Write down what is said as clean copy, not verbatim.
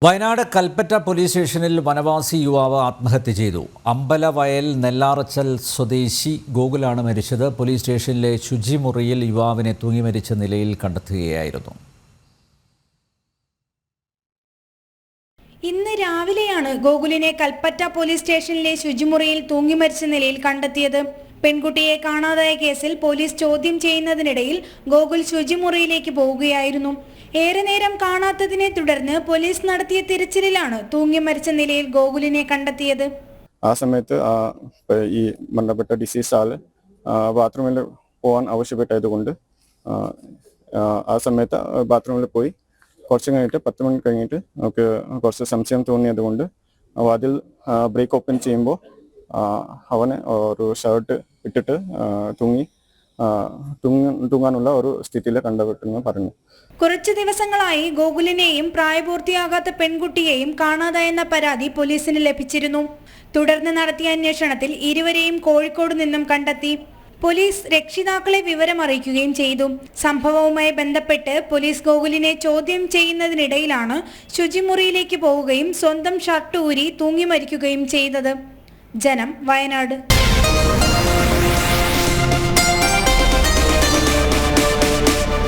Wayanad Kalpetta police സ്റ്റേഷനിൽ വനവാസി യുവാവ് ആത്മഹത്യ ചെയ്തു. അമ്പലവയൽ നെല്ലാറച്ചൽ സ്വദേശി ഗോകുലാണ് മരിച്ചത്. പോലീസ് സ്റ്റേഷനിലെ ശുചിമുറിയിൽ യുവാവിനെ തൂങ്ങി മരിച്ച നിലയിൽ കണ്ടെത്തുകയായിരുന്നു. ഇന്ന് രാവിലെയാണ് ഗോകുലിനെ കൽപ്പറ്റ പോലീസ് സ്റ്റേഷനിലെ ശുചിമുറിയിൽ തൂങ്ങി മരിച്ച നിലയിൽ കണ്ടെത്തിയത്. പെൺകുട്ടിയെ കാണാതായ കേസിൽ പോലീസ് ചോദ്യം ചെയ്യുന്നതിനിടയിൽ ഗോകുൽ ശുചിമുറിയിലേക്ക് പോവുകയായിരുന്നു. ഏറെ നേരം കാണാത്തതിനെ തുടർന്ന് പോലീസ് നടത്തിയ തിരച്ചിലിലാണ് തൂങ്ങി മരിച്ച നിലയിൽ ഗോകുലിനെ കണ്ടെത്തിയത്. ആ സമയത്ത് ഈ മരണപ്പെട്ട ഡിസീസ് ആള് ബാത്റൂമിൽ പോകാൻ ആവശ്യപ്പെട്ടതുകൊണ്ട് ആ സമയത്ത് ബാത്റൂമിൽ പോയി കുറച്ച് കഴിഞ്ഞിട്ട് 10 മിനിറ്റ് കഴിഞ്ഞിട്ട് നമുക്ക് കുറച്ച് സംശയം തോന്നിയതുകൊണ്ട് അതിൽ ബ്രേക്ക് ഓപ്പൺ ചെയ്യുമ്പോൾ അവന് ഒരു ഷർട്ട് ഇട്ടിട്ട് തൂങ്ങാനുള്ള ഒരു സ്ഥിതിയിൽ കണ്ടുപെട്ടെന്ന് പറഞ്ഞു. കുറച്ചു ദിവസങ്ങളായി ഗോകുലിനെയും പ്രായപൂർത്തിയാകാത്ത പെൺകുട്ടിയെയും കാണാതായെന്ന പരാതി പോലീസിന് ലഭിച്ചിരുന്നു. തുടർന്ന് നടത്തിയ അന്വേഷണത്തിൽ ഇരുവരെയും കോഴിക്കോട് നിന്നും കണ്ടെത്തി. പോലീസ് രക്ഷിതാക്കളെ വിവരമറിയിക്കുകയും ചെയ്തു. സംഭവവുമായി ബന്ധപ്പെട്ട് പോലീസ് ഗോകുലിനെ ചോദ്യം ചെയ്യുന്നതിനിടയിലാണ് ശുചിമുറിയിലേക്ക് പോവുകയും സ്വന്തം ഷർട്ട് ഊരി തൂങ്ങി മരിക്കുകയും ചെയ്തത്. ജനം, വയനാട്.